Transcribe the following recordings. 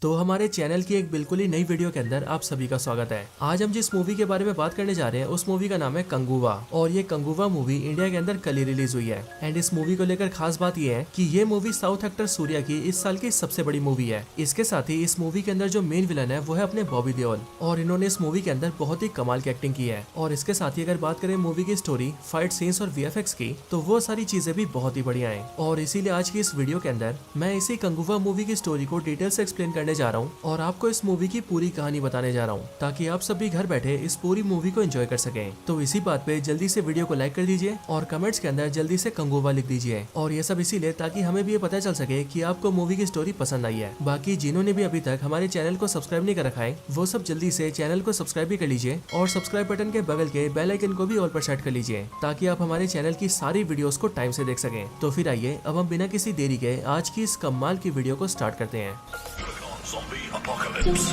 तो हमारे चैनल की एक बिल्कुल ही नई वीडियो के अंदर आप सभी का स्वागत है। आज हम जिस मूवी के बारे में बात करने जा रहे हैं उस मूवी का नाम है कंगुवा और ये कंगुवा मूवी इंडिया के अंदर कल ही रिलीज हुई है। एंड इस मूवी को लेकर खास बात यह है कि ये मूवी साउथ एक्टर सूर्या की इस साल की सबसे बड़ी मूवी है। इसके साथ ही इस मूवी के अंदर जो मेन विलन है वो है अपने बॉबी देओल और इन्होंने इस मूवी के अंदर बहुत ही कमाल की एक्टिंग की है। और इसके साथ ही अगर बात करें मूवी की स्टोरी, फाइट सीन्स और वीएफएक्स की तो वो सारी चीजें भी बहुत ही बढ़िया है। और इसीलिए आज की इस वीडियो के अंदर मैं इसी कंगुवा मूवी की स्टोरी को डिटेल से एक्सप्लेन करने जा रहा हूँ और आपको इस मूवी की पूरी कहानी बताने जा रहा हूँ ताकि आप सभी घर बैठे इस पूरी मूवी को एंजॉय कर सकें। तो इसी बात पे जल्दी से वीडियो को लाइक कर दीजिए और कमेंट्स के अंदर जल्दी से कंगुवा लिख दीजिए। और ये सब इसीलिए ताकि हमें भी ये पता चल सके कि आपको मूवी की स्टोरी पसंद आई है। बाकी जिन्होंने भी अभी तक हमारे चैनल को सब्सक्राइब नहीं कर रखा है वो सब जल्दी से चैनल को सब्सक्राइब भी कर लीजिए और सब्सक्राइब बटन के बगल के बेल आइकन को भी ऑल पर सेट कर लीजिए ताकि आप हमारे चैनल की सारी वीडियोस को टाइम से देख सकें। तो फिर आइए अब हम बिना किसी देरी के आज की इस कमाल की वीडियो को स्टार्ट करते हैं। Zombie apocalypse.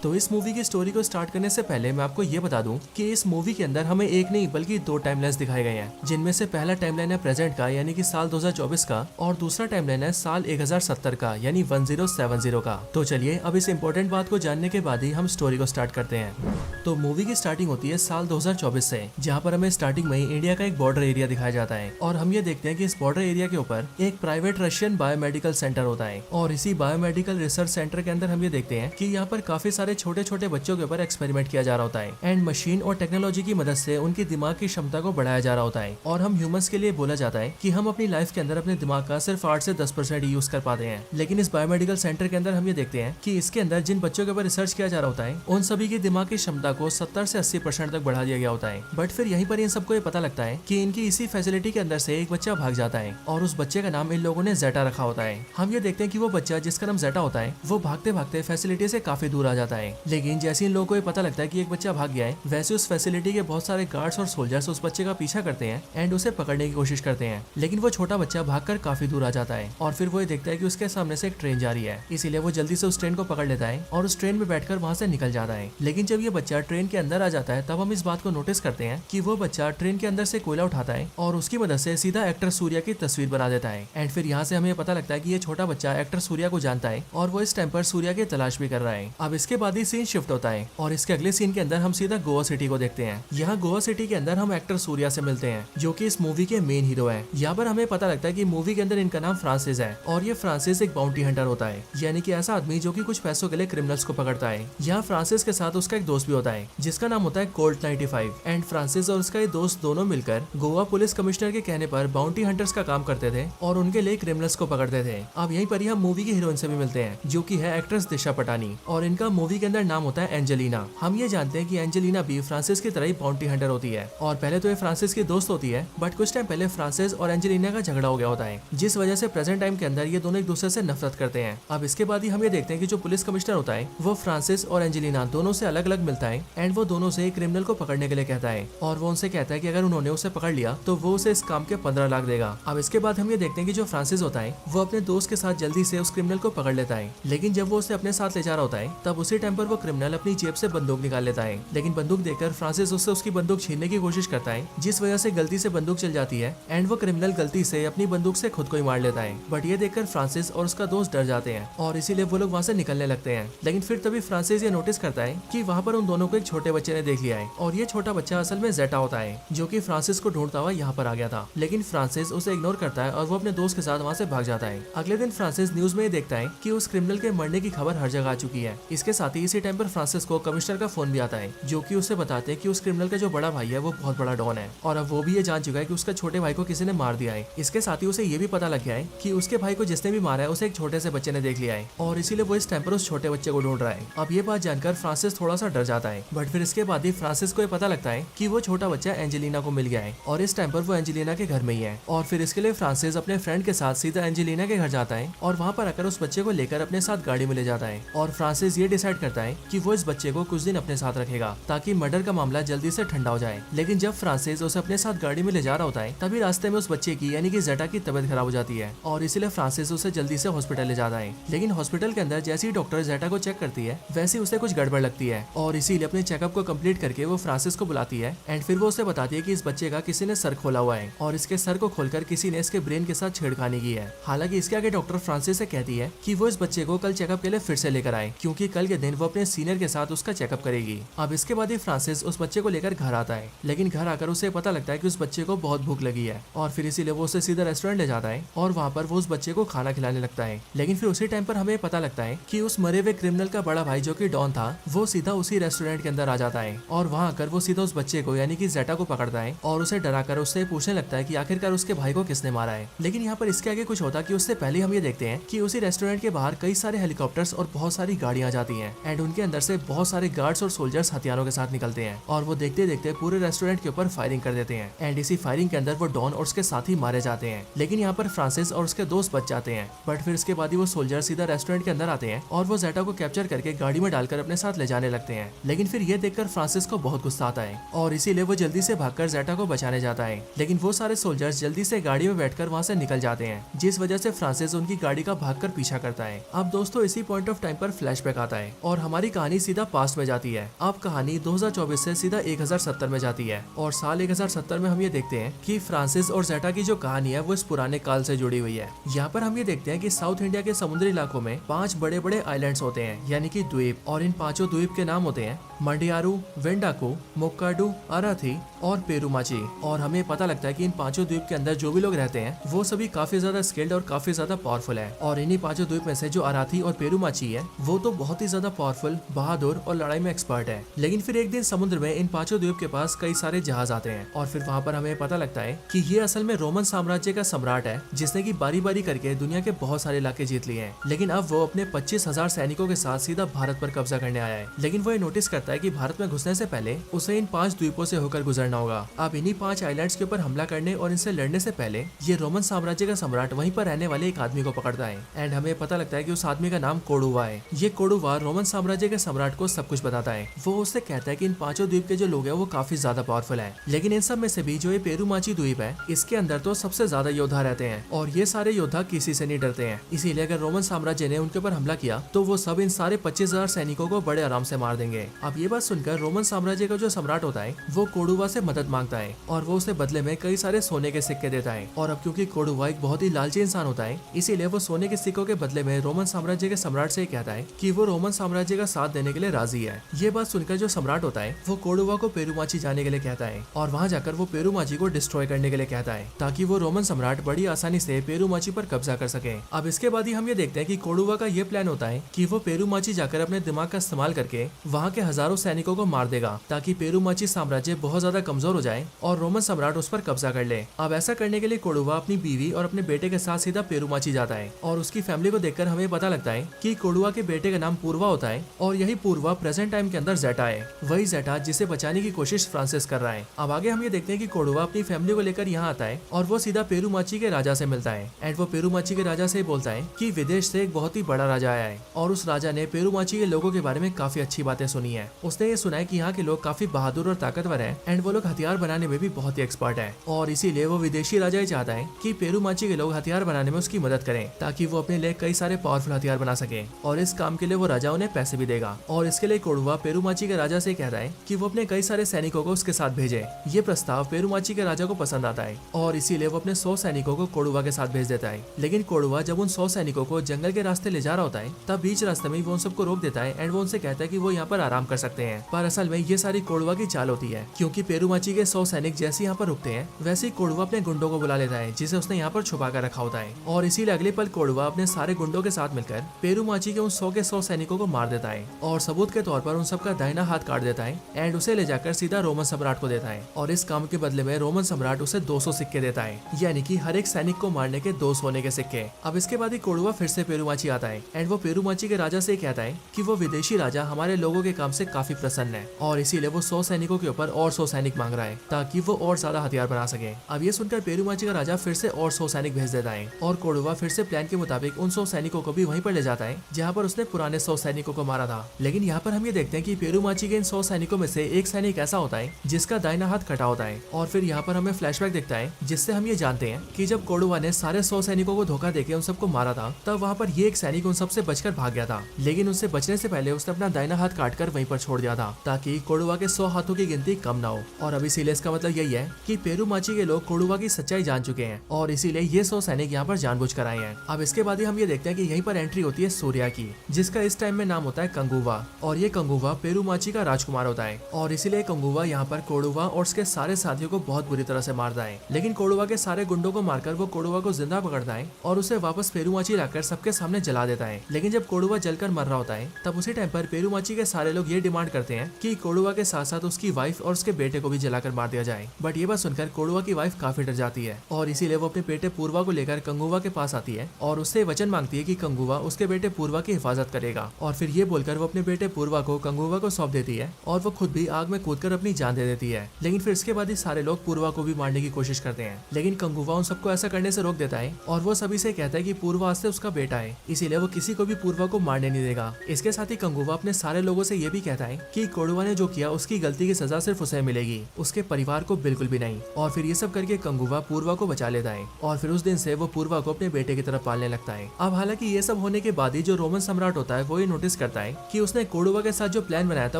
तो इस मूवी की स्टोरी को स्टार्ट करने से पहले मैं आपको ये बता दूं कि इस मूवी के अंदर हमें एक नहीं बल्कि दो टाइमलाइंस दिखाए गए हैं, जिनमें से पहला टाइमलाइन है प्रेजेंट का यानी कि साल 2024 का और दूसरा टाइमलाइन है साल 1070 का यानी 1070 का। तो चलिए अब इस इम्पोर्टेंट बात को जानने के बाद ही हम स्टोरी को स्टार्ट करते हैं। तो मूवी की स्टार्टिंग होती है साल 2024 से, जहाँ पर हमें स्टार्टिंग में ही इंडिया का एक बॉर्डर एरिया दिखाया जाता है और हम ये देखते हैं कि इस बॉर्डर एरिया के ऊपर एक प्राइवेट रशियन बायोमेडिकल सेंटर होता है और इसी बायोमेडिकल रिसर्च सेंटर के अंदर हम ये देखते हैं कि यहाँ पर काफी सारे छोटे छोटे बच्चों के ऊपर एक्सपेरिमेंट किया जा रहा होता है एंड मशीन और टेक्नोलॉजी की मदद से उनकी दिमाग की क्षमता को बढ़ाया जा रहा होता है। और हम ह्यूमंस के लिए बोला जाता है कि हम अपनी लाइफ के अंदर अपने दिमाग का सिर्फ 8 से 10% ही यूज कर पाते हैं। लेकिन इस बायोमेडिकल सेंटर के अंदर हम ये देखते हैं कि इसके अंदर जिन बच्चों के ऊपर रिसर्च किया जा रहा होता है उन सभी की दिमाग की क्षमता को 70 से 80% तक बढ़ा दिया गया होता है। बट फिर यहीं पर इन सबको ये पता लगता है कि इनकी इसी फैसिलिटी के अंदर से एक बच्चा भाग जाता है और उस बच्चे का नाम इन लोगों ने जेटा रखा होता है। हम ये देखते हैं कि वो बच्चा जिसका नाम जेटा होता है वो भागते भागते फैसिलिटी से काफी दूर आ जाता है। लेकिन जैसे इन लोगों को ये पता लगता है कि एक बच्चा भाग गया है वैसे उस फैसिलिटी के बहुत सारे गार्ड्स और सोल्जर्स उस बच्चे का पीछा करते हैं एंड उसे पकड़ने की कोशिश करते हैं। लेकिन वो छोटा बच्चा भागकर काफी दूर आ जाता है और फिर वो ये देखता है कि उसके सामने से एक ट्रेन जा रही है, इसीलिए वो जल्दी से उस ट्रेन को पकड़ लेता है और उस ट्रेन में बैठकर वहां से निकल जाता है। लेकिन जब ये बच्चा ट्रेन के अंदर आ जाता है तब हम इस बात को नोटिस करते हैं कि वो बच्चा ट्रेन के अंदर से कोयला उठाता है और उसकी मदद से सीधा एक्टर सूर्या की तस्वीर बना देता है। एंड फिर यहाँ से हमें पता लगता है कि ये छोटा बच्चा एक्टर सूर्या को जानता है और वो इस टाइम पर सूर्या की तलाश भी कर रहा है। अब इसके बाद ही सीन शिफ्ट होता है और इसके अगले सीन के अंदर हम सीधा गोवा सिटी को देखते हैं। यहाँ गोवा सिटी के अंदर हम एक्टर सूर्या से मिलते हैं जो कि इस मूवी के मेन हीरो है। यहाँ पर हमें पता लगता है कि मूवी के अंदर इनका नाम फ्रांसिस है और ये फ्रांसिस एक बाउंटी हंटर होता है, यानी कि ऐसा आदमी जो कि कुछ पैसों के लिए क्रिमिनल्स को पकड़ता है। यहाँ फ्रांसिस के साथ उसका एक दोस्त भी होता है जिसका नाम होता है कोल्ट 95 एंड फ्रांसिस और उसका ये दोस्त दोनों मिलकर गोवा पुलिस कमिश्नर के कहने पर बाउंटी हंटर्स का काम करते थे और उनके लिए क्रिमिनल्स को पकड़ते थे। अब यहीं पर ही हम मूवी की हीरोइन से भी मिलते हैं जो कि है एक्ट्रेस दिशा पटानी और इनका मूवी के अंदर नाम होता है एंजेलिना। हम ये जानते हैं कि एंजेलिना भी फ्रांसिस की तरह ही बाउंटी हंटर होती है और पहले तो ये फ्रांसिस की दोस्त होती है बट कुछ टाइम पहले फ्रांसिस और एंजेलिना का झगड़ा हो गया होता है जिस वजह से प्रेजेंट टाइम के अंदर ये दोनों एक दूसरे से नफरत करते हैं। अब इसके बाद ही हम ये देखते हैं कि जो पुलिस कमिश्नर होता है वो फ्रांसिस और एंजेलिना दोनों से अलग अलग मिलता है एंड वो दोनों से क्रिमिनल को पकड़ने के लिए कहता है और वो उनसे कहता है कि अगर उन्होंने उसे पकड़ लिया तो वो उसे इस काम के 15 लाख देगा। अब इसके बाद हम ये देखते हैं कि जो फ्रांसिस होता है वो अपने दोस्त के साथ जल्दी से उस क्रिमिनल को पकड़ लेता है। लेकिन जब वो उसे अपने साथ ले जा रहा होता है तब उसी टाइम पर वो क्रिमिनल अपनी जेब से बंदूक निकाल लेता है। लेकिन बंदूक देखकर फ्रांसिस उससे उसकी बंदूक छीनने की कोशिश करता है जिस वजह से गलती से बंदूक चल जाती है एंड वो क्रिमिनल गलती से अपनी बंदूक से खुद को ही मार लेता है। बट ये देखकर फ्रांसिस और उसका दोस्त डर जाते हैं और इसीलिए वो लोग वहाँ से निकलने लगते हैं। लेकिन फिर तभी फ्रांसिस ये नोटिस करता है कि वहाँ पर उन दोनों को एक छोटे बच्चे ने देख लिया है और ये छोटा बच्चा असल में जेटा होता है जो कि फ्रांसिस को ढूंढता हुआ यहाँ पर आ गया था। लेकिन फ्रांसिस उसे इग्नोर करता है और वो अपने दोस्त के साथ वहाँ से भाग जाता है। अगले दिन फ्रांसिस न्यूज में देखता है कि उस क्रिमिनल के मरने की खबर हर जगह आ चुकी है। इसके साथ ही इसी टाइम पर फ्रांसिस को कमिश्नर का फोन भी आता है जो कि उसे बताते हैं कि उस क्रिमिनल का जो बड़ा भाई है वो बहुत बड़ा डॉन है और अब वो भी ये जान चुका है कि उसका छोटे भाई को किसी ने मार दिया है। इसके साथ ही उसे ये भी पता लग गया है कि उसके भाई को जिसने भी मारा है उसे एक छोटे से बच्चे ने देख लिया है और इसीलिए वो इस टाइम पर उस छोटे बच्चे को ढूंढ रहा है। अब ये बात जानकर फ्रांसिस थोड़ा सा डर जाता है बट फिर इसके बाद ही फ्रांसिस को ये पता लगता है कि वो छोटा बच्चा एंजेलिना को मिल गया है और इस टाइम पर वो एंजेलिना के घर में ही है। और फिर इसके लिए फ्रांसिस अपने फ्रेंड के साथ सीधा एंजेलिना के घर जाता है और वहाँ पर आकर उस बच्चे को लेकर अपने साथ गाड़ी में ले जाता है और फ्रांसिस ये डिसाइड करता है कि वो इस बच्चे को कुछ दिन अपने साथ रखेगा ताकि मर्डर का मामला जल्दी से ठंडा हो जाए। लेकिन जब फ्रांसिस उसे अपने साथ गाड़ी में ले जा रहा होता है तभी रास्ते में उस बच्चे की यानी कि जेटा की तबीयत खराब हो जाती है और इसीलिए फ्रांसिस उसे जल्दी से हॉस्पिटल ले जाता है। लेकिन हॉस्पिटल के अंदर जैसे ही डॉक्टर जेटा को चेक करती है वैसे उसे कुछ गड़बड़ लगती है और इसीलिए अपने चेकअप को कंप्लीट करके वो फ्रांसिस को बुलाती है एंड फिर वो उसे बताती है कि इस बच्चे का किसी ने सर खोला हुआ है और इसके सर को खोलकर किसी ने इसके ब्रेन के साथ छेड़खानी की है। हालांकि इसके आगे डॉक्टर फ्रांसिस से कहती है कि वो इस बच्चे को कल चेकअप के लिए फिर से लेकर आए क्योंकि कल के दिन वो अपने सीनियर के साथ उसका चेकअप करेगी। अब इसके बाद ही फ्रांसिस उस बच्चे को लेकर घर आता है, लेकिन घर आकर उसे पता लगता है कि उस बच्चे को बहुत भूख लगी है और फिर इसीलिए वो उसे सीधा रेस्टोरेंट ले जाता है और वहाँ पर वो उस बच्चे को खाना खिलाने लगता है। लेकिन फिर उसी टाइम पर हमें पता लगता है कि उस मरे हुए क्रिमिनल का बड़ा भाई जो कि डॉन था वो सीधा उसी रेस्टोरेंट के अंदर आ जाता है और वहाँ आकर वो सीधा उस बच्चे को यानी कि जेटा को पकड़ता है और उसे डराकर उससे पूछने लगता है कि आखिरकार उसके भाई को किसने मारा है। लेकिन यहाँ पर इसके आगे कुछ होता कि उससे पहले हम ये देखते हैं कि उसी रेस्टोरेंट के बाहर कई सारे हेलीकॉप्टर्स और बहुत सारी गाड़ियां जाती हैं एंड उनके अंदर से बहुत सारे गार्ड्स और सोल्जर्स हथियारों के साथ निकलते हैं और वो देखते देखते पूरे रेस्टोरेंट के ऊपर फायरिंग कर देते हैं एंड इसी फायरिंग के अंदर वो डॉन और उसके साथी मारे जाते हैं। लेकिन यहाँ पर फ्रांसिस और उसके दोस्त बच जाते हैं बट फिर इसके बाद ही वो सोल्जर सीधा रेस्टोरेंट के अंदर आते हैं और वो जेटा को कैप्चर करके गाड़ी में डालकर अपने साथ ले जाने लगते हैं। लेकिन फिर ये देखकर फ्रांसिस को बहुत गुस्सा आता है और इसीलिए वो जल्दी से भागकर जेटा को बचाने जाता है। लेकिन वो सारे सोल्जर्स जल्दी से गाड़ी में बैठकर वहाँ से निकल जाते हैं जिस वजह से फ्रांसिस उनकी गाड़ी का भागकर पीछा करता है। अब दोस्तों इसी पॉइंट ऑफ टाइम पर फ्लैशबैक आता है और हमारी कहानी सीधा पास्ट में जाती है। अब कहानी 2024 से सीधा 1070 में जाती है और साल 1070 में हम ये देखते हैं कि फ्रांसिस और जेटा की जो कहानी है वो इस पुराने काल से जुड़ी हुई है। यहाँ पर हम ये देखते हैं कि साउथ इंडिया के समुद्री इलाकों में 5 बड़े बड़े आइलैंड्स होते हैं यानी कि द्वीप और इन 5 द्वीप के नाम होते हैं मंडियारू, वेंडाकू, मोक्काडू, अराथी और पेरुमाची। और हमें पता लगता है कि इन 5 द्वीप के अंदर जो भी लोग रहते हैं वो सभी काफी ज्यादा स्किल्ड और काफी ज्यादा पावरफुल है और इन्हीं 5 द्वीप में से जो अराथी और पेरुमाची है वो तो बहुत ही ज्यादा पावरफुल, बहादुर और लड़ाई में एक्सपर्ट है। लेकिन फिर एक दिन समुद्र में इन 5 द्वीप के पास कई सारे जहाज आते हैं और फिर वहाँ पर हमें पता लगता है कि ये असल में रोमन साम्राज्य का सम्राट है जिसने की बारी बारी करके दुनिया के बहुत सारे इलाके जीत लिए हैं। लेकिन अब वो अपने 25,000 सैनिकों के साथ सीधा भारत पर कब्जा करने आया है। लेकिन वो ये नोटिस करता है कि भारत में घुसने से पहले उसे इन 5 द्वीपों से होकर गुजरना होगा। अब इन्हीं 5 आइलैंड्स के ऊपर हमला करने और इनसे लड़ने से पहले ये रोमन साम्राज्य का सम्राट वहीं पर रहने वाले एक आदमी को पकड़ता है एंड हमें पता लगता है कि उस आदमी का नाम कोडुवा है। ये कोडुवा रोमन साम्राज्य के सम्राट को सब कुछ बताता है। वो उससे कहता है कि इन 5 द्वीप के जो लोग हैं वो काफी ज्यादा पावरफुल हैं। लेकिन इन सब में से भी जो ये पेरुमाची द्वीप है इसके अंदर तो सबसे ज्यादा योद्धा रहते हैं और ये सारे योद्धा किसी से नहीं डरते हैं। इसीलिए अगर रोमन साम्राज्य ने उनके ऊपर हमला किया तो वो सब इन सारे 25,000 सैनिकों को बड़े आराम से मार देंगे। अब ये बात सुनकर रोमन साम्राज्य का जो सम्राट होता है वो कोडुवा से मदद मांगता है और वो उसे बदले में कई सारे सोने के सिक्के देता है। और अब क्योंकि कोडुवा एक बहुत ही लालची इंसान होता है इसीलिए वो सोने के सिक्कों के बदले में रोमन साम्राज्य के सम्राट से कहता है कि वो रोमन साम्राज्य का साथ देने के लिए राजी है। ये बात सुनकर जो सम्राट होता है वो कोडुवा को पेरुमाची जाने के लिए कहता है और वहाँ जाकर वो पेरुमाची को डिस्ट्रॉय करने के लिए कहता है ताकि वो रोमन सम्राट बड़ी आसानी से पेरुमाची पर कब्जा कर सके। अब इसके बाद ही हम ये देखते हैं कि कोडुवा का ये प्लान होता है कि वो पेरुमाची जाकर अपने दिमाग का इस्तेमाल करके वहाँ के हजारों सैनिकों को मार देगा ताकि पेरुमाची साम्राज्य बहुत ज्यादा कमजोर हो जाए और रोमन सम्राट उस पर कब्जा कर ले। अब ऐसा करने के लिए कोडुवा अपनी बीवी और अपने बेटे के साथ सीधा पेरुमाची जाता है और उसकी फैमिली को देखकर हमें पता लगता है कि कोडुवा के बेटे का नाम पूर्वा होता है और यही पूर्वा प्रेजेंट टाइम के अंदर जेटा है, वही जेटा जिसे बचाने की कोशिश फ्रांसिस कर रहा है। अब आगे हम ये देखते हैं कि कोडुवा अपनी फैमिली को लेकर यहाँ आता है और वो सीधा पेरुमाची के राजा से मिलता है एंड वो पेरुमाची के राजा से बोलता है कि विदेश से एक बहुत ही बड़ा राजा आया है और उस राजा ने पेरुमाची के लोगों के बारे में काफी अच्छी बातें सुनी है। उसने ये सुना है कि यहाँ के लोग काफी बहादुर और ताकतवर हैं एंड वो लोग हथियार बनाने में भी बहुत ही एक्सपर्ट है और इसीलिए वो विदेशी राजा ही चाहता है कि पेरुमाची के लोग हथियार बनाने में उसकी मदद करें ताकि वो अपने लिए कई सारे पावरफुल हथियार बना सके और इस काम के लिए वो राजा उन्हें पैसे भी देगा। और इसके लिए कोडुवा पेरुमाची के राजा से कहता है कि वो अपने कई सारे सैनिकों को उसके साथ भेजे। ये प्रस्ताव पेरुमाची के राजा को पसंद आता है और इसीलिए वो अपने 100 सैनिकों को कोडुवा के साथ भेज देता है। लेकिन कोडुवा जब उन 100 सैनिकों को जंगल के रास्ते ले जा रहा होता है तब बीच रास्ते में वो उन सबको रोक देता है एंड वो उनसे कहता है कि वो यहाँ पर आराम कर सकते हैं। पर असल में ये सारी कोडुवा की चाल होती है क्योंकि पेरुमाची के 100 सैनिक जैसे यहाँ पर रुकते हैं वैसे ही कोडुवा अपने गुंडों को बुला लेता है जिसे उसने यहाँ पर छुपा कर रखा होता है और इसीलिए अगले पल कोडुवा अपने सारे गुंडों के साथ मिलकर पेरुमाची के उन 100 के 100 सैनिकों को मार देता है और सबूत के तौर पर उन सबका दाहिना हाथ काट देता है एंड उसे ले जाकर सीधा रोमन सम्राट को देता है और इस काम के बदले में रोमन सम्राट उसे 200 सिक्के देता है यानी कि हर एक सैनिक को मारने के 2 सोने के सिक्के। अब इसके बाद ही कोडुवा फिर से पेरुमाची आता है एंड वो पेरुमाची के राजा से कहता है कि वो विदेशी राजा हमारे लोगों के काम से काफी प्रसन्न है और इसीलिए वो 100 सैनिकों के ऊपर और 100 सैनिक मांग रहा है ताकि वो और ज्यादा हथियार बना सके। अब ये सुनकर पेरुमाची का राजा फिर से और 100 सैनिक भेज देता है और कोडुवा फिर से प्लान के मुताबिक उन 100 सैनिकों को भी वहीं पर ले जाता है जहाँ पर उसने पुराने 100 सैनिकों को मारा था। लेकिन यहाँ पर हम ये देखते हैं कि पेरुमाची के इन 100 सैनिकों में से एक सैनिक ऐसा होता है जिसका दाहिना हाथ कटा होता है और फिर यहाँ पर हमें फ्लैशबैक दिखता है जिससे हम ये जानते हैं कि जब कोडुवा ने सारे 100 सैनिकों को धोखा देके उन सबको मारा था तब वहाँ पर ये एक सैनिक उन सबसे बचकर भाग गया था, लेकिन उससे बचने से पहले उसने अपना दाहिना हाथ काटकर वहीं पर छोड़ दिया था ताकि कोडुवा के 100 हाथों की गिनती कम ना हो। और अब इसीलिए इसका मतलब यही है कि पेरुमाची के लोग कोडुवा की सच्चाई जान चुके हैं और इसीलिए ये 100 सैनिक यहाँ पर जानबूझकर आए हैं। अब इसके बाद ही हम ये देखते हैं कि यहीं पर एंट्री होती है सूर्या की, जिसका इस टाइम में नाम होता है कंगुवा और ये कंगुवा पेरुमाची का राजकुमार होता है और इसीलिए कंगुवा यहाँ पर कोडुवा और उसके सारे साथियों को बहुत बुरी तरह से मारता है। लेकिन कोडुवा के सारे गुंडों को मारकर वो कोडुवा को जिंदा पकड़ता है और उसे वापस पेरुमाची लाकर सबके सामने जला देता है। लेकिन जब कोडुवा जलकर मर रहा होता है तब उसी टाइम पर पेरुमाची के सारे लोग ये डिमांड करते हैं कि कोडुवा के साथ साथ उसकी वाइफ और उसके बेटे को भी जलाकर मार दिया जाए। बट ये बात सुनकर कोडुवा की वाइफ काफी डर जाती है और इसीलिए वो अपने बेटे पूर्वा को लेकर कंगुवा के पास आती है और उससे वचन मांगती है कि कंगुवा उसके बेटे पूर्वा की हिफाजत करेगा। और फिर ये बोलकर वो अपने बेटे पूर्वा को कंगुवा को सौंप देती है और वो खुद भी आग में कूदकर अपनी जान दे देती है। लेकिन फिर इसके बाद ही सारे लोग पूर्वा को भी मारने की कोशिश करते हैं, लेकिन कंगुवा उन सबको ऐसा करने से रोक देता है और वो सभी से कहता है कि पूर्वा आज से उसका बेटा है, इसीलिए वो किसी को भी पूर्वा को मारने नहीं देगा। इसके साथ ही कंगुवा अपने सारे लोगों से ये भी कहता है कि कोडुवा ने जो किया उसकी गलती की सजा सिर्फ उसे मिलेगी, उसके परिवार को बिल्कुल भी नहीं। और फिर ये सब करके कंगुवा पूर्वा को बचा लेता है और फिर उस दिन से वो पूर्वा को अपने बेटे की तरफ पालने लगता है। अब हालांकि ये सब होने के बाद ही जो रोमन सम्राट होता है वो ये नोटिस करता है कि उसने कोडुवा के साथ जो प्लान बनाया था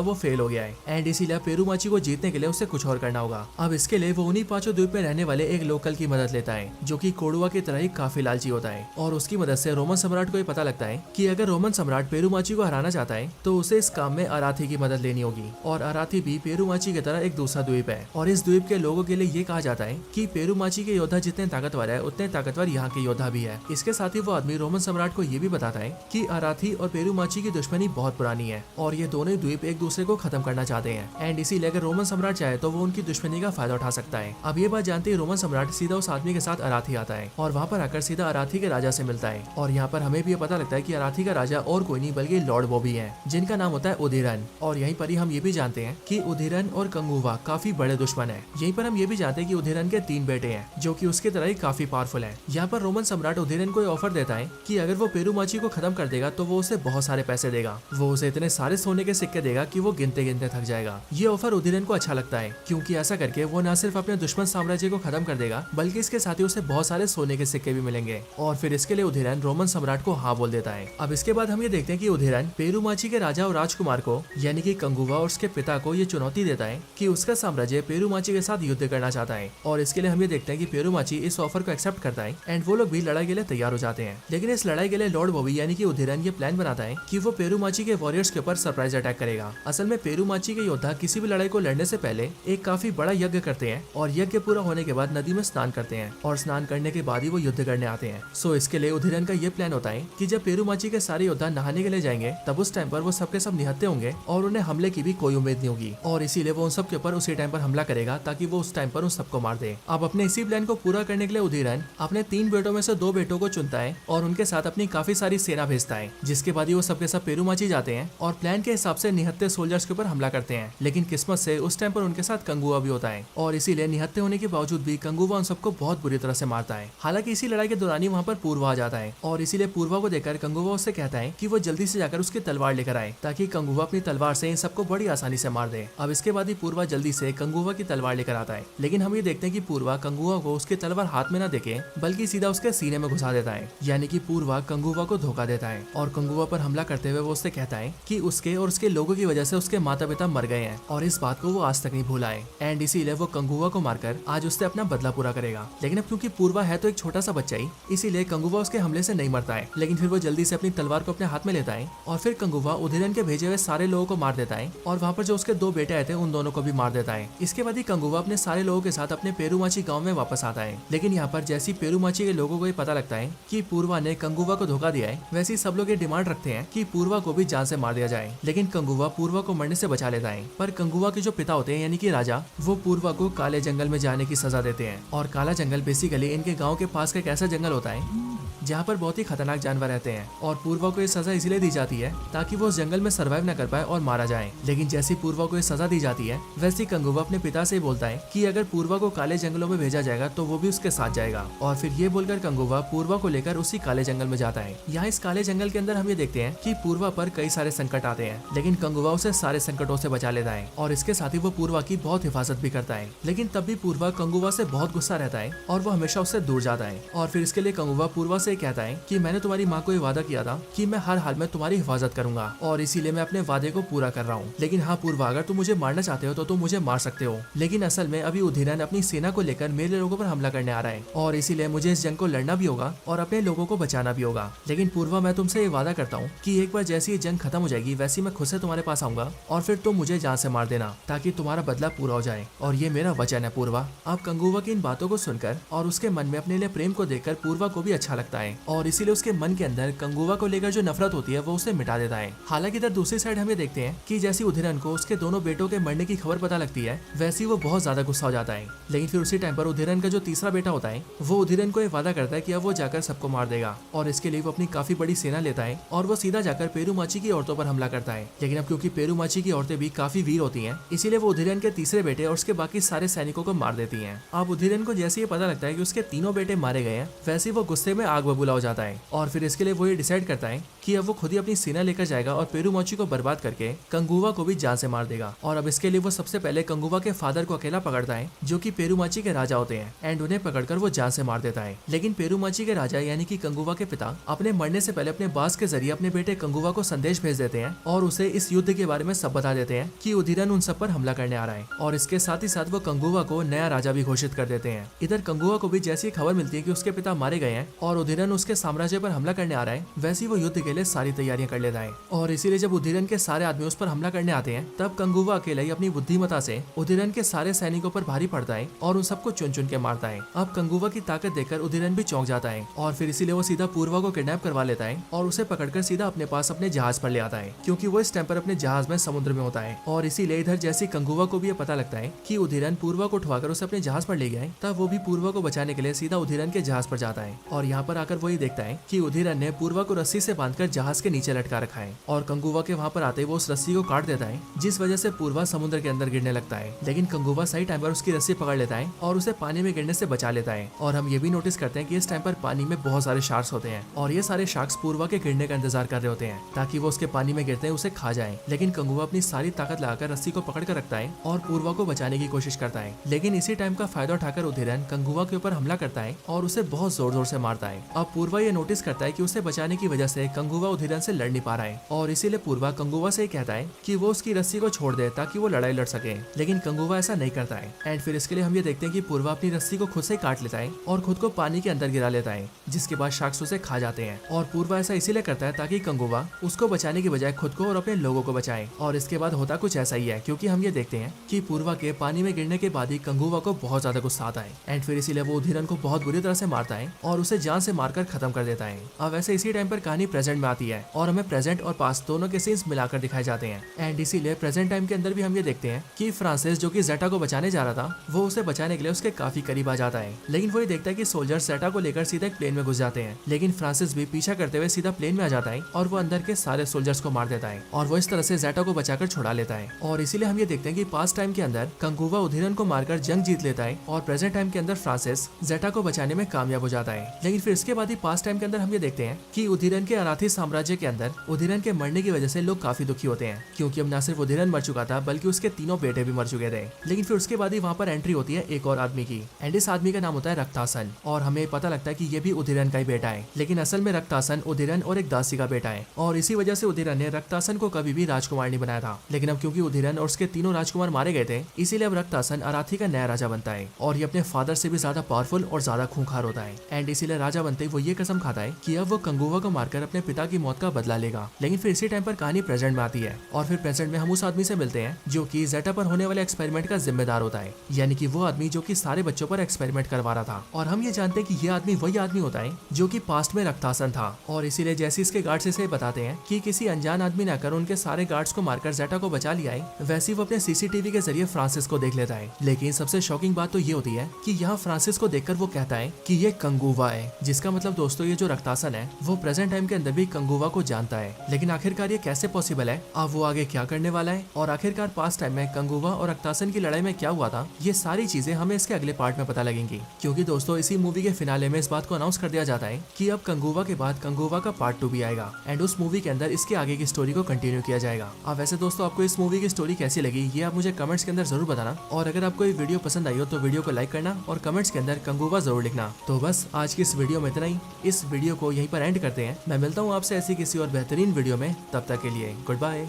वो फेल हो गया है एंड इसीलिए पेरुमाची को जीतने के लिए उसे कुछ और करना होगा। अब इसके लिए वो उन्हीं 5 द्वीप में रहने वाले एक लोकल की मदद लेता है जो कि कोडुवा की तरह ही काफी लालची होता है और उसकी मदद से रोमन सम्राट को ये पता लगता है कि अगर रोमन सम्राट पेरुमाची को हराना चाहता है तो उसे इस काम में अराथी की मदद लेनी होगी और अराथी भी पेरुमाची की तरह एक दूसरा द्वीप है और इस द्वीप के लोगों के लिए ये कहा जाता है कि पेरुमाची के योद्धा जितने ताकतवर है उतने ताकतवर यहाँ के योद्धा भी है। इसके साथ ही वो आदमी रोमन सम्राट को ये भी बताता है कि अराथी और पेरुमाची की दुश्मनी बहुत पुरानी है और ये दोनों द्वीप एक दूसरे को खत्म करना चाहते हैं एंड इसीलिए अगर रोमन सम्राट चाहे तो वो उनकी दुश्मनी का फायदा उठा सकता है। अब ये बात जानते ही रोमन सम्राट सीधा उस आदमी के साथ अराथी आता है और वहाँ पर आकर सीधा अराथी के राजा से मिलता है और यहाँ पर हमें भी ये पता लगता है कि अराथी का राजा और कोई नहीं बल्कि लॉर्ड बॉबी है जिनका नाम होता है उदीरन। और यहीं पर ही हम ये भी जानते हैं कि उदीरन और कंगुवा काफी बड़े दुश्मन है। यहीं पर हम ये भी जानते हैं कि उदीरन के 3 बेटे हैं जो कि उसकी तरह ही काफी पावरफुल है। यहाँ पर रोमन सम्राट उदीरन को ऑफर देता है कि अगर वो पेरुमाची को खत्म कर देगा तो वो उसे बहुत सारे पैसे देगा, वो उसे इतने सारे सोने के सिक्के देगा कि वो गिनते गिनते थक जाएगा। ये ऑफर उदीरन को अच्छा लगता है क्योंकि ऐसा करके वो न सिर्फ अपने दुश्मन साम्राज्य को खत्म कर देगा बल्कि इसके साथ ही उसे बहुत सारे सोने के सिक्के भी मिलेंगे और फिर इसके लिए उदीरन रोमन सम्राट को हाँ बोल देता है। अब इसके बाद हम ये देखते हैं कि उदीरन पेरुमाची के राजा और राजकुमार को यानी कि कंगुवा और उसके पिता को ये चुनौती देता है कि उसका साम्राज्य पेरुमाची के साथ युद्ध करना चाहता है और इसके लिए हम ये देखते हैं कि पेरुमाची इस ऑफर को एक्सेप्ट करता है एंड वो लोग भी लड़ाई के लिए तैयार हो जाते हैं। लेकिन इस लड़ाई के लिए लॉर्ड बॉबी यानी कि उदीरन ये प्लान बनाता है कि वो पेरुमाची के वॉरियर्स के ऊपर सरप्राइज अटैक करेगा। असल में पेरुमाची के योद्धा किसी भी लड़ाई को लड़ने से पहले एक काफी बड़ा यज्ञ करते हैं और यज्ञ पूरा होने के बाद नदी में स्नान करते हैं और स्नान करने के बाद ही वो युद्ध करने आते हैं। सो इसके लिए उदीरन का ये प्लान होता है कि जब पेरुमाची के सारे योद्धा नहाने के लिए जाएंगे तब उस टाइम पर वो सबके सब निहत्थे होंगे और उन्हें हमले की भी कोई उम्मीद नहीं होगी और इसीलिए वो उन सब के ऊपर उसी टाइम पर हमला करेगा ताकि वो उस टाइम पर उन सबको मार दे। अब अपने इसी प्लान को पूरा करने के लिए उदीरन अपने 3 बेटों में से 2 बेटों को चुनता है और उनके साथ अपनी काफी सारी सेना भेजता है, जिसके बाद ही वो सबके सब पेरुमाची जाते हैं और प्लान के हिसाब से निहत्थे सोल्जर्स के ऊपर हमला करते हैं। लेकिन किस्मत से उस टाइम पर उनके साथ कंगुआ भी होता है और इसीलिए निहत्थे होने के बावजूद भी कंगुआ उन सबको बहुत बुरी तरह से मारता है। हालांकि इसी लड़ाई के दौरान ही वहाँ पर पूर्वा आ जाता है और इसीलिए पूर्वा को देखकर कंगुआ उससे कहता है कि वो जल्दी से जाकर उसकी तलवार लेकर आए ताकि कंगुआ अपनी तलवार से इन सबको बड़ी आसानी से मार दे। अब इसके बाद ही पूर्वा जल्दी से कंगुआ की तलवार लेकर आता है, लेकिन हम ये देखते हैं कि पूर्वा कंगुआ को उसकी तलवार हाथ में न देके बल्कि सीधा उसके सीने में घुसा देता है, यानी कि पूर्वा कंगुआ को धोखा देता है और कंगुआ पर हमला करते हुए वो उससे कहता है कि उसके और उसके लोगों की वजह से उसके माता पिता मर गए हैं और इस बात को वो आज तक नहीं भूला है एंड इसीलिए वो कंगुआ को मारकर आज उससे अपना बदला पूरा करेगा। लेकिन अब क्योंकि पूर्वा है तो एक छोटा सा बच्चा ही, इसीलिए कंगुआ उसके हमले से नहीं मरता है, लेकिन फिर वो जल्दी से अपनी तलवार को अपने हाथ में लेता है और फिर कंगुआ उदीरन के भेजे हुए सारे लोगों को मार देता है और वहाँ पर जो उसके 2 बेटे आए थे उन दोनों को भी मार देता है। इसके बाद ही कंगुआ अपने सारे लोगों के साथ अपने पेरुमाची गाँव में वापस आता है। लेकिन यहाँ पर जैसी पेरुमाची के लोगों को ये पता लगता है कि पूर्वा ने कंगुआ को धोखा दिया है, वैसे ही सब लोग ये डिमांड रखते हैं कि पूर्वा को भी जान से मार दिया जाए। लेकिन कंगुआ पूर्वा को मरने से बचा लेता है, पर कंगुआ के जो पिता होते हैं यानी कि राजा, वो पूर्वा को काले जंगल में जाने की सजा देते हैं और काला जंगल बेसिकली इनके गाँव के पास का एक ऐसा जंगल होता है जहाँ पर बहुत ही खतरनाक जानवर रहते हैं और पूर्वा को ये सजा इसलिए दी जाती है ताकि वो उस जंगल में सर्वाइव न कर पाए और मारा जाए। लेकिन जैसी पूर्वा को ये सजा दी जाती है वैसी कंगुवा अपने पिता से बोलता है कि अगर पूर्वा को काले जंगलों में भेजा जाएगा तो वो भी उसके साथ जाएगा। और फिर ये बोलकर कंगुवा पूर्वा को लेकर उसी काले जंगल में जाता है। यहाँ इस काले जंगल के अंदर हम ये देखते हैं कि पूर्वा पर कई सारे संकट आते हैं, लेकिन कंगुवा उसे सारे संकटों से बचा लेता है और इसके साथ ही वो पूर्वा की बहुत हिफाजत भी करता है। लेकिन तब भी पूर्वा कंगुवा से बहुत गुस्सा रहता है और वो हमेशा उससे दूर जाता है। और फिर इसके लिए कंगुवा पूर्वा से कहता है कि मैंने तुम्हारी माँ को ये वादा किया था कि मैं हर हाल में तुम्हारी हिफाजत करूंगा और इसीलिए मैं अपने वादे को पूरा कर रहा हूँ। लेकिन हाँ पूर्वा, अगर तुम मुझे मारना चाहते हो तो तुम मुझे मार सकते हो, लेकिन असल में अभी उदीरन अपनी सेना को लेकर मेरे लोगों पर हमला करने आ रहा है और इसीलिए मुझे इस जंग को लड़ना भी होगा और अपने लोगों को बचाना भी होगा। लेकिन पूर्वा, मैं तुमसे ये वादा करता हूँ कि एक बार जैसी ये जंग खत्म हो जाएगी वैसी मैं खुद से तुम्हारे पास आऊंगा और फिर तुम मुझे जान से मार देना ताकि तुम्हारा बदला पूरा हो जाए। और ये मेरा वचन है पूर्वा। आप कंगुवा की इन बातों को सुनकर और उसके मन में अपने लिए प्रेम को देखकर पूर्वा को भी अच्छा लगता है और इसीलिए उसके मन के अंदर कंगुवा को लेकर जो नफरत होती है वो उसे मिटा देता है। हालांकि इधर दूसरी साइड हम ये देखते हैं कि जैसी उदीरन को उसके दोनों बेटों के मरने की खबर पता लगती है वैसी वो बहुत ज्यादा गुस्सा हो जाता है। लेकिन फिर उसी टाइम पर उदीरन का जो तीसरा बेटा होता है वो उदीरन को ये वादा करता है कि अब वो जाकर सबको मार देगा और इसके लिए वो अपनी काफी बड़ी सेना लेता है और वो सीधा जाकर पेरूमाची की औरतों पर हमला करता है। लेकिन अब क्योंकि पेरूमाची की औरतें भी काफी वीर होती हैं, इसीलिए वो उदीरन के तीसरे बेटे और उसके बाकी सारे सैनिकों को मार देती हैं। अब उदीरन को जैसे ये पता लगता है कि उसके तीनों बेटे मारे गए हैं वैसे वो गुस्से में आग बबूला हो जाता है और फिर इसके लिए वो ये डिसाइड करता है कि अब वो खुद ही अपनी सेना लेकर जाएगा और पेरूमाची को बर्बाद करके कंगुवा को भी जान से मार देगा। और अब इसके लिए वो सबसे पहले कंगुवा के फादर को अकेला पकड़ता है जो कि पेरूमाची के राजा होते हैं एंड उन्हें पकड़कर वो जान से मार देता है। लेकिन पेरूमाची के राजा यानी कि कंगुवा के पिता अपने मरने से पहले अपने बास के जरिए अपने बेटे कंगुवा को संदेश भेज देते हैं और उसे इस युद्ध के बारे में सब बता देते हैं कि उदीरन उन सब पर हमला करने आ रहा है और इसके साथ ही साथ वो कंगुवा को नया राजा भी घोषित कर देते हैं। इधर कंगुवा को भी जैसी खबर मिलती है कि उसके पिता मारे गए हैं और उदीरन उसके साम्राज्य पर हमला करने आ रहा है वैसी वो युद्ध के लिए सारी तैयारियां कर लेता है। और इसीलिए जब उदीरन के सारे आदमी उस पर हमला करने आते हैं तब कंगुवा अकेला ही अपनी बुद्धिमता से उदीरन के सारे सैनिकों पर भारी पड़ता है और उन सबको चुन चुन के मारता है। अब कंगुवा की ताकत देखकर उदीरन भी चौंक जाता है और फिर इसीलिए वो सीधा पूर्वा को किडनैप करवा लेता है और उसे पकड़कर सीधा अपने पास अपने जहाज पर ले आता है क्योंकि वो इस टाइम पर अपने जहाज में समुद्र में होता है। और इसीलिए इधर जैसे कंगुवा को भी ये पता लगता है कि उदीरन पूर्वा को उठवाकर उसे अपने जहाज पर ले गया है तब वो भी पूर्वा को बचाने के लिए सीधा उदीरन के जहाज पर जाता है और यहाँ पर आकर वो ये देखता है कि उदीरन ने पूर्वा को रस्सी से बांधकर जहाज के नीचे लटका रखा है और कंगुवा के वहाँ पर आते वो उस रस्सी को काट देता है जिस वजह से पूर्वा समुद्र के अंदर गिरने लगता है। लेकिन कंगुवा सही टाइम पर उसकी रस्सी पकड़ लेता है और उसे पानी में गिरने से बचा लेता है। और हम ये भी नोटिस करते हैं कि इस टाइम पर पानी में बहुत सारे शार्क्स होते हैं और ये सारे शार्क्स पूर्वा के गिरने का इंतजार कर रहे होते हैं ताकि वो उसके पानी में गिरते हैं उसे खा जाए। लेकिन कंगुवा अपनी सारी ताकत लगाकर रस्सी को पकड़ कर रखता है और पूर्वा को बचाने की कोशिश करता है। लेकिन इसी टाइम का फायदा उठाकर उदीरन कंगुवा के ऊपर हमला करता है और उसे बहुत जोर जोर से मारता है। अब पूर्वा ये नोटिस करता है कि उसे बचाने की वजह से कंगुवा उदीरन से लड़ नहीं पा रहा है और इसीलिए पूर्वा कंगुवा से कहता है कि वो उसकी रस्सी को छोड़ दे ताकि वो लड़ाई लड़ सके। लेकिन कंगुवा ऐसा नहीं करता है एंड फिर इसके लिए हम ये देखते हैं कि पूर्वा अपनी रस्सी को खुद से काट लेता है और खुद को पानी के अंदर गिरा लेता है जिसके बाद शार्क्स उसे खा जाते हैं। और पूर्वा ऐसा इसीलिए करता है ताकि कंगुवा उसको बचाने की बजाय खुद को और अपने लोगों को बचाए। और इसके बाद होता कुछ ऐसा ही है क्योंकि हम ये देखते हैं कि पूर्वा के पानी में गिरने के बाद ही कंगुवा को बहुत ज्यादा गुस्सा आता है एंड फिर इसीलिए वो उदीरन को बहुत बुरी तरह से मारता है और उसे जान से मारकर खत्म कर देता है। अब वैसे इसी टाइम पर कहानी प्रेजेंट में आती है और हमें प्रेजेंट और पास्ट दोनों के सीन्स मिलाकर दिखाए जाते हैं एंड इसीलिए प्रेजेंट टाइम के अंदर भी हम ये देखते हैं कि फ्रांसिस जो कि जेटा को बचाने जा रहा था वो उसे बचाने के लिए उसके काफी करीब आ जाता है। लेकिन वो ये देखता है कि सोल्जर्स जेटा को लेकर सीधा एक प्लेन में घुस जाते हैं। लेकिन फ्रांसिस भी पीछा करते हुए सीधा प्लेन में आ जाता है और वो अंदर के सारे सोल्जर्स को मार देता है और वो इस तरह से जेटा को बचाकर छुड़ा लेता है। और इसीलिए हम ये देखते हैं कि पास्ट टाइम के अंदर कंगुवा उदीरन को मारकर जंग जीत लेता है और प्रेजेंट टाइम के अंदर फ्रांसिस जेटा को बचाने में कामयाब हो जाता है। लेकिन फिर इसके बाद ही पास्ट टाइम के अंदर हम ये देखते हैं कि उदीरन के अराथी साम्राज्य के अंदर उदीरन के मरने की वजह से लोग काफी दुखी होते हैं क्योंकि अब न सिर्फ उदीरन मर चुका था बल्कि उसके तीनों बेटे भी मर चुके थे। लेकिन फिर उसके बाद ही वहाँ पर एंट्री होती है एक और आदमी की एंड इस आदमी का नाम होता है रक्तासन और हमें पता लगता है कि ये भी उदीरन का ही बेटा है। लेकिन असल में रक्तासन उदीरन और एक दासी का बेटा है और इसी वजह से उदीरन ने रक्तासन को कभी भी राजकुमार नहीं बनाया था। लेकिन अब क्योंकि उदीरन और उसके तीनों राजकुमार मारे गए थे इसीलिए अब रक्तासन अराथी का नया राजा बनता है और ये अपने फादर से भी ज्यादा पावरफुल और ज्यादा खूंखार होता है एंड इसीलिए राजा बनते ही वो ये कसम खाता है कि अब वो कंगुवा को मारकर अपने पिता की मौत का बदला लेगा। लेकिन फिर इसी टाइम पर कहानी प्रेजेंट में आती है और फिर प्रेजेंट में हम उस आदमी से मिलते हैं जो कि जेटा पर होने वाले एक्सपेरिमेंट का जिम्मेदार होता है यानी कि वो आदमी जो कि सारे बच्चों पर एक्सपेरिमेंट करवा रहा था। और हम ये जानते हैं कि ये आदमी वही आदमी होता है जो कि पास्ट में रक्तासन था और इसीलिए जैसे इसके गार्ड्स इसे बताते हैं कि किसी अनजान आदमी ने आकर उनके सारे गार्ड्स को मारकर जेटा को बचा लिया है वैसे वो अपने सीसीटीवी के जरिए फ्रांसिस को देख लेता है। लेकिन सबसे शॉकिंग बात तो ये होती है कि यहाँ फ्रांसिस को देखकर वो कहता है कि ये कंगुवा है जिसका मतलब दोस्तों ये जो रक्तासन है वो प्रेजेंट टाइम के अंदर भी कंगुवा को जानता है, लेकिन आखिरकार ये कैसे पॉसिबल है, अब वो आगे क्या करने वाला है और आखिरकार पास्ट टाइम में कंगुवा और रक्तासन की लड़ाई में क्या हुआ था, ये सारी चीजें हमें इसके अगले पार्ट में पता लगेंगी। क्योंकि दोस्तों इसी मूवी के फिनाले में इस बात को अनाउंस कर दिया जाता है कि अब कंगुवा के बाद कंगुवा का पार्ट 2 भी आएगा एंड उस मूवी के अंदर इसके आगे की स्टोरी को कंटिन्यू किया जाएगा। अब वैसे दोस्तों आपको इस मूवी की स्टोरी कैसी लगी ये आप मुझे कमेंट्स के अंदर जरूर बताना, और अगर आपको ये वीडियो पसंद आई हो तो वीडियो को लाइक करना और कमेंट्स के अंदर कंगुवा जरूर लिखना। तो बस आज की इस वीडियो में इतना ही, इस वीडियो को यहीं पर एंड करते हैं। मैं मिलता हूँ आपसे ऐसी किसी और बेहतरीन वीडियो में, तब तक के लिए गुड बाय।